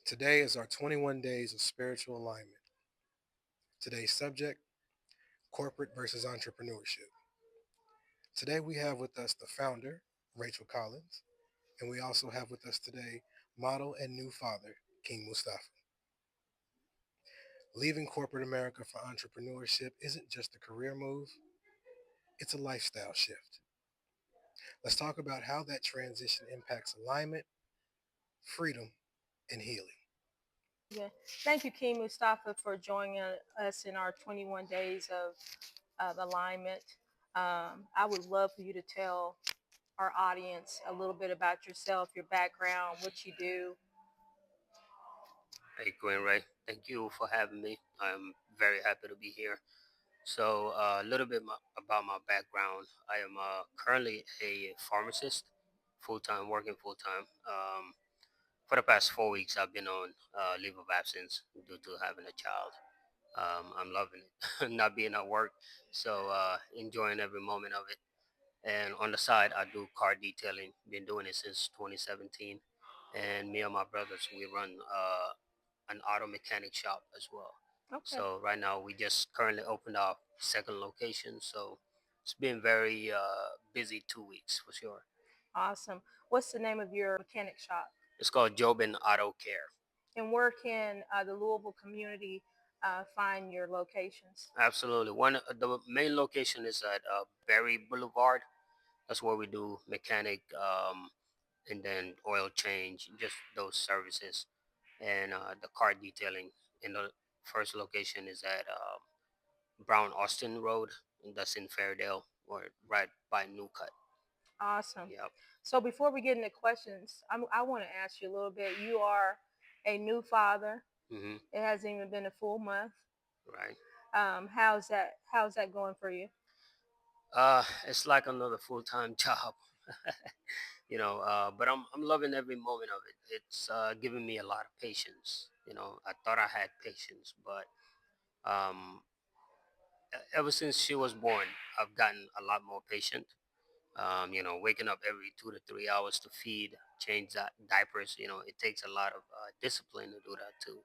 Today is our 21 days of spiritual alignment. Today's subject, corporate versus entrepreneurship. Today we have with us the founder, Rachel Collins, and we also have with us today model and new father, King Mustapha. Leaving corporate America for entrepreneurship isn't just a career move, it's a lifestyle shift. Let's talk about how that transition impacts alignment, freedom, and healing. Yeah. Thank you, King Mustapha, for joining us in our 21 days of alignment. I would love for you to tell our audience a little bit about yourself, your background, what you do. Hey, Gwen Ray, thank you for having me. I'm very happy to be here. So, a little bit about my background. I am currently a pharmacist, full time, working full time. For the past 4 weeks, I've been on leave of absence due to having a child. I'm loving it, not being at work, so enjoying every moment of it. And on the side, I do car detailing. Been doing it since 2017. And me and my brothers, we run an auto mechanic shop as well. Okay. So right now, we just currently opened our second location. So it's been very busy 2 weeks for sure. Awesome. What's the name of your mechanic shop? It's called Jobin Auto Care. And where can the Louisville community find your locations? Absolutely. The main location is at Berry Boulevard. That's where we do mechanic, and then oil change, just those services, and the car detailing. In the first location is at Brown Austin Road, and that's in Fairdale, or right by New Cut. Awesome. Yep. So before we get into questions, I want to ask you a little bit. You are a new father. Hmm. It hasn't even been a full month. Right. How's that going for you? It's like another full time job, but I'm loving every moment of it. It's giving me a lot of patience. I thought I had patience, but um, ever since she was born, I've gotten a lot more patient. Waking up every 2 to 3 hours to feed, change that diapers. It takes a lot of discipline to do that too.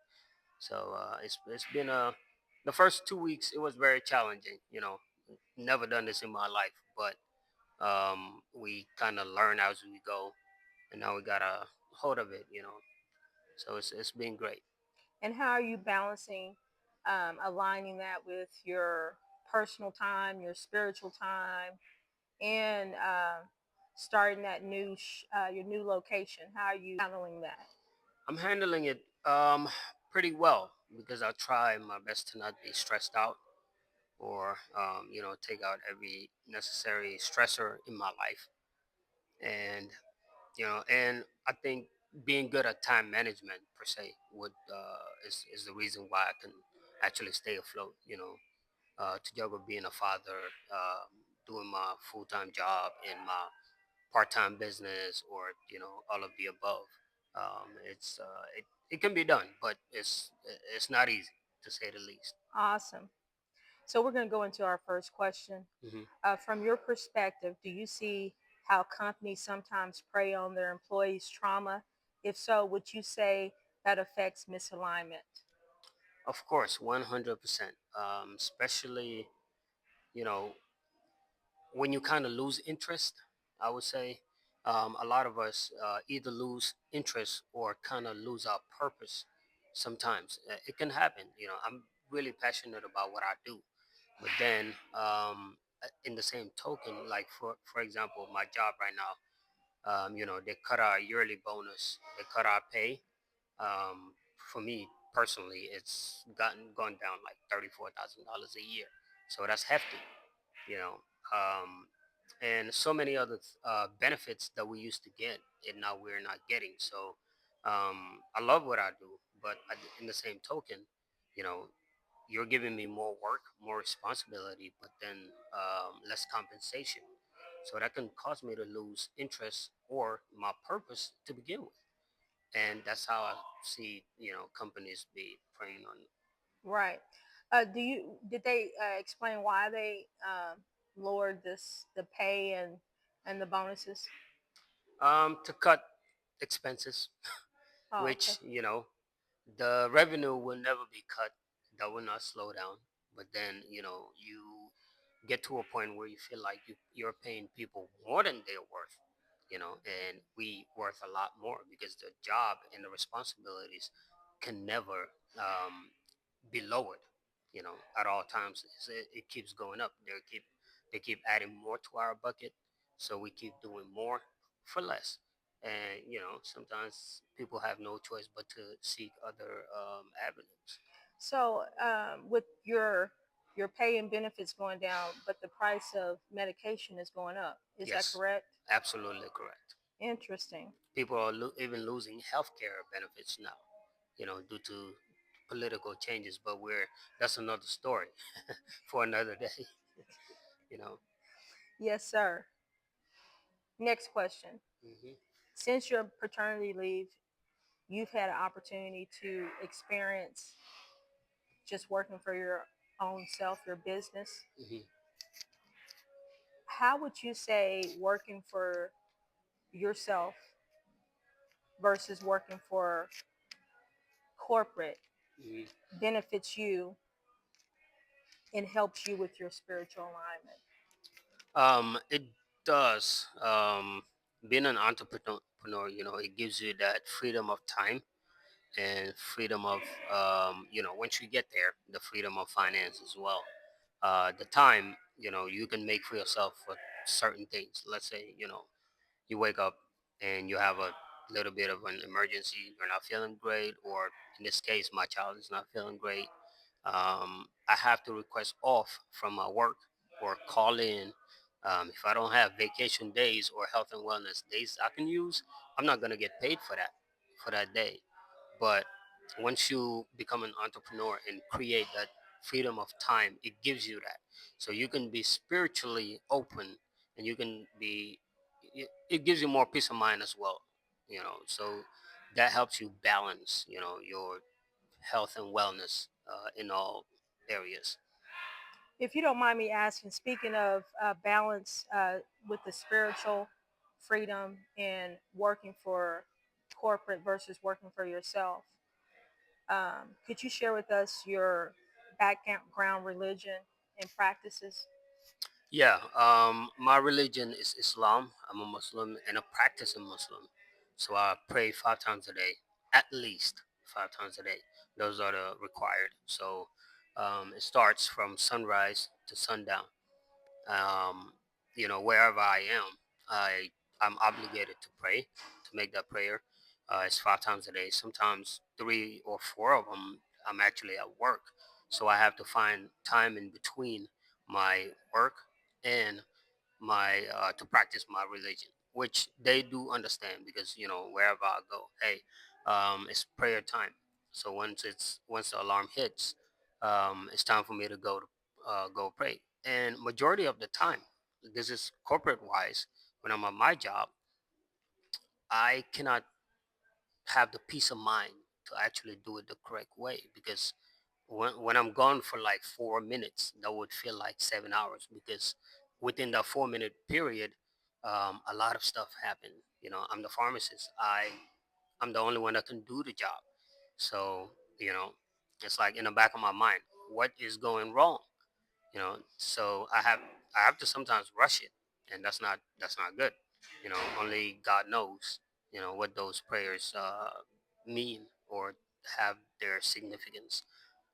So it's been the first 2 weeks it was very challenging. Never done this in my life, but we kind of learn as we go, and now we got a hold of it. So it's been great. And how are you balancing, aligning that with your personal time, your spiritual time, and starting that your new location? How are you handling that? I'm handling it pretty well because I try my best to not be stressed out or take out every necessary stressor in my life. And and I think being good at time management per se would is the reason why I can actually stay afloat. To juggle being a father, doing my full-time job and my part-time business, or all of the above. It can be done, but it's not easy, to say the least. Awesome. So we're going to go into our first question. Hmm. From your perspective, do you see how companies sometimes prey on their employees' trauma? If so, would you say that affects misalignment? Of course, 100%. Especially, you know, when you kind of lose interest, I would say a lot of us either lose interest or kind of lose our purpose. Sometimes it can happen. I'm really passionate about what I do, but then in the same token, like for example, my job right now, they cut our yearly bonus, they cut our pay. For me personally, it's gone down like $34,000 a year, so that's hefty, you know. Um, and so many other benefits that we used to get, and now we're not getting. So I love what I do, but in the same token, you know, you're giving me more work, more responsibility, but then less compensation. So that can cause me to lose interest or my purpose to begin with. And that's how I see, companies be preying on. Right. Did they explain why they lowered the pay and the bonuses? To cut expenses. Oh, okay. which the revenue will never be cut. That will not slow down. But then you get to a point where you feel like you're paying people more than they're worth. And we worth a lot more because the job and the responsibilities can never be lowered. At all times. It keeps going up. They keep adding more to our bucket, so we keep doing more for less. And sometimes people have no choice but to seek other avenues. So, with your pay and benefits going down, but the price of medication is going up. Is that Yes, correct? absolutely correct. Interesting. People are even losing healthcare benefits now, due to political changes. But that's another story for another day. you know. Yes, sir. Next question. hmm Since your paternity leave, you've had an opportunity to experience just working for your own self, your business. hmm How would you say working for yourself versus working for corporate hmm benefits you and helps you with your spiritual alignment? It does. Being an entrepreneur, it gives you that freedom of time and freedom of, once you get there, the freedom of finance as well. The time, you can make for yourself for certain things. Let's say, you wake up and you have a little bit of an emergency, you're not feeling great, or in this case, my child is not feeling great. I have to request off from my work or call in. If I don't have vacation days or health and wellness days I can use, I'm not going to get paid for that day. But once you become an entrepreneur and create that freedom of time, it gives you that. So you can be spiritually open, and you can be, it gives you more peace of mind as well. So that helps you balance, your health and wellness in all areas. If you don't mind me asking, speaking of balance with the spiritual freedom and working for corporate versus working for yourself, could you share with us your background religion and practices? Yeah, my religion is Islam. I'm a Muslim and a practicing Muslim. So I pray 5 times a day, at least 5 times a day. Those are the required. So it starts from sunrise to sundown. um, wherever I am, I'm obligated to pray, to make that prayer. It's 5 times a day. Sometimes 3 or 4 of them, I'm actually at work, so I have to find time in between my work and my to practice my religion, which they do understand because wherever I go, hey, it's prayer time. So once the alarm hits, it's time for me to go pray. And majority of the time, this is corporate wise. When I'm at my job, I cannot have the peace of mind to actually do it the correct way because when I'm gone for like 4 minutes, that would feel like 7 hours because within that 4 minute period, a lot of stuff happened. I'm the pharmacist. I'm the only one that can do the job. So you know, it's like in the back of my mind, what is going wrong? So I have to sometimes rush it, and that's not good. Only God knows what those prayers mean or have their significance.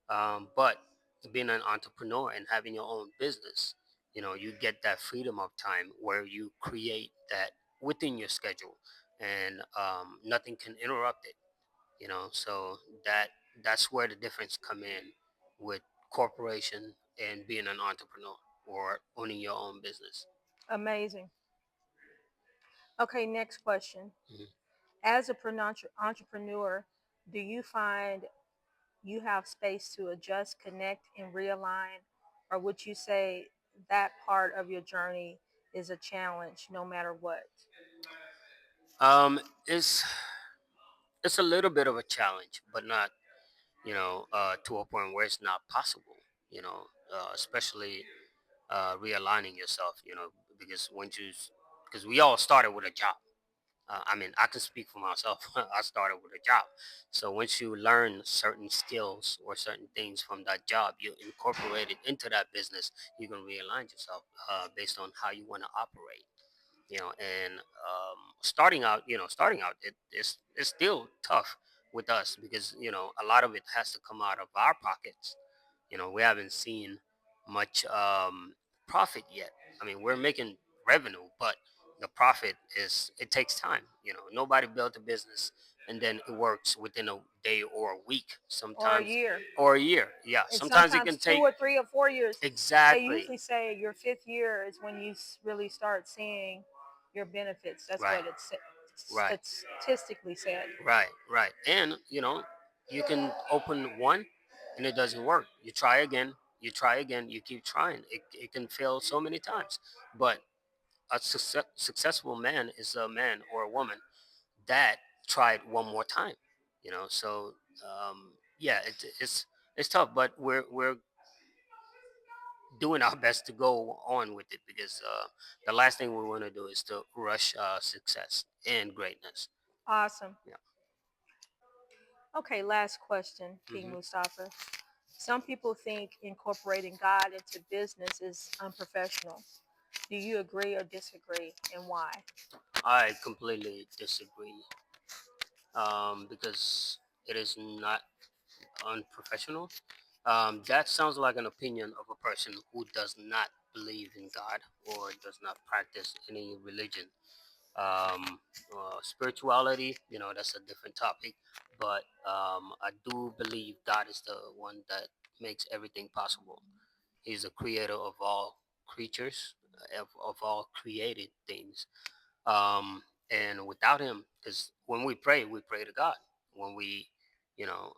But being an entrepreneur and having your own business, you get that freedom of time where you create that within your schedule, and nothing can interrupt it. So that's where the difference come in with corporation and being an entrepreneur or owning your own business. Amazing. Okay, next question. Mhm. As a entrepreneur, do you find you have space to adjust, connect, and realign? Or would you say that part of your journey is a challenge no matter what? Um, it's it's a little bit of a challenge, but not to a point where it's not possible. Especially realigning yourself. Because because we all started with a job. I mean, I can speak for myself. I started with a job. So once you learn certain skills or certain things from that job, you incorporate it into that business. You can realign yourself based on how you want to operate. And starting out, it's still tough with us because a lot of it has to come out of our pockets. We haven't seen much profit yet. I mean, we're making revenue, but the profit is it takes time. Nobody built a business and then it works within a day or a week. Or a Sometimes, year. or a year. Yeah, And sometimes it sometimes can two take or 3 or 4 years. They exactly usually say your fifth year is when you really start seeing your benefits. That's right, what it's right, statistically said. right. And you can open one, and it doesn't work. You try again. You try again. You keep trying. It can fail so many times, but a successful man is a man or a woman that tried one more time. So yeah, it's tough, but we're doing our best to go on with it because the last thing we want to do is to rush success and greatness. Awesome. Yeah. Okay, last question, King hmm Mustafa. Some people think incorporating God into business is unprofessional. Do you agree or disagree, and why? I completely disagree because it is not unprofessional. That sounds like an opinion of a person who does not believe in God or does not practice any religion. Spirituality, that's a different topic, but I do believe God is the one that makes everything possible. He's the creator of all creatures, of all created things. And without Him, because when we pray to God. When we, you know,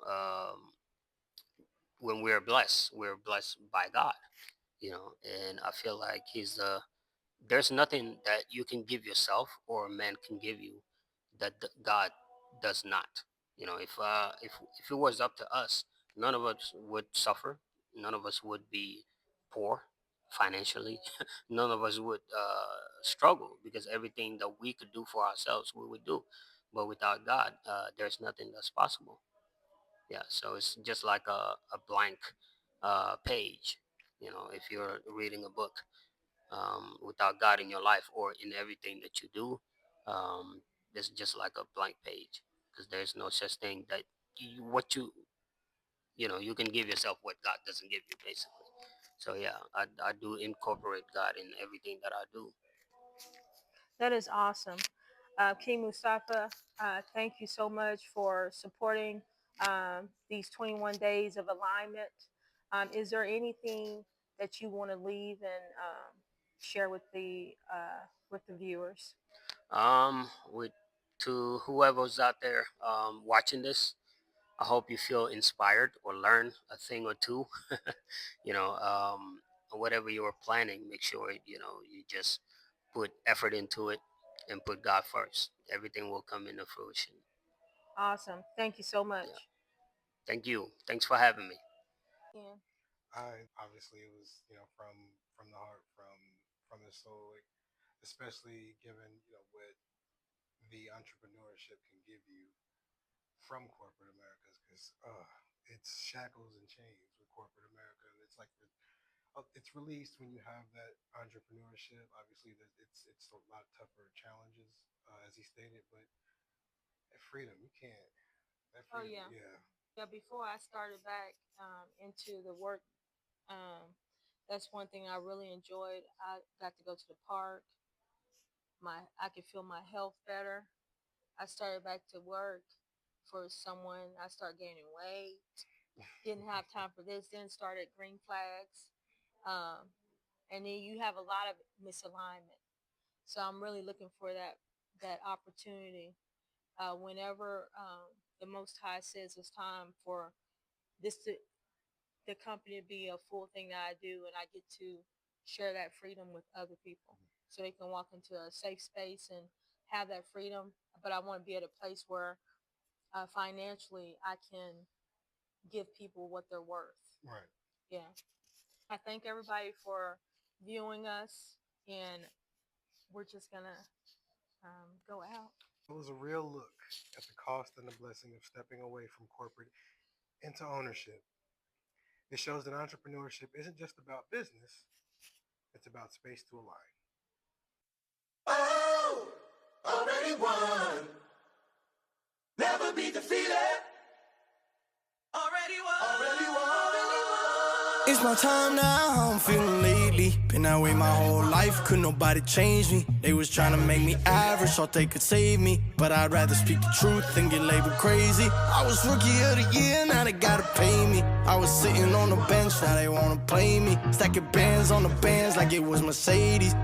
when we're blessed by God. And I feel like there's nothing that you can give yourself or man can give you that God does not. If it was up to us, none of us would suffer. None of us would be poor financially. None of us would struggle because everything that we could do for ourselves, we would do. But without God, there's nothing that's possible. Yeah, so it's just like a blank page. If you're reading a book without God in your life or in everything that you do, it's just like a blank page because there's no such thing that you can give yourself what God doesn't give you, basically. So yeah, I do incorporate God in everything that I do. That is awesome. King Mustafa, thank you so much for supporting these 21 days of alignment. Is there anything that you want to leave and share with the viewers? With to whoever's out there watching this, I hope you feel inspired or learn a thing or two. you know, um, Whatever you're planning, make sure you just put effort into it and put God first. Everything will come into fruition. Awesome. Thank you so Yeah. much. Thank you. Thanks for having me. Yeah. Obviously it was from the heart, from the soul, like, especially given what the entrepreneurship can give you from corporate Americas, because it's shackles and chains with corporate America, and it's like it's released when you have that entrepreneurship. Obviously, it's a lot tougher challenges, as he stated, but that freedom you can't. That Oh freedom, yeah. yeah. Yeah. Before I started back into the work, that's one thing I really enjoyed. I got to go to the park. I could feel my health better. I started back to work for someone. I started gaining weight. Didn't have time for this. Then started green flags. Um, and then you have a lot of misalignment. So I'm really looking for that opportunity. Whenever the Most High says it's time for this to the company to be a full thing that I do, and I get to share that freedom with other people, so they can walk into a safe space and have that freedom. But I want to be at a place where financially I can give people what they're worth. Right. Yeah. I thank everybody for viewing us, and we're just gonna go out. It was a real look at the cost and the blessing of stepping away from corporate into ownership. It shows that entrepreneurship isn't just about business, it's about space to align. Oh, already won. Never be defeated. Already won. Already won. It's my time now, how I'm feeling lately. Been that way my whole life, could nobody change me. They was trying to make me average, thought they could save me. But I'd rather speak the truth than get labeled crazy. I was rookie of the year, now they gotta pay me. I was sitting on the bench, now they wanna play me. Stacking bands on the bands like it was Mercedes.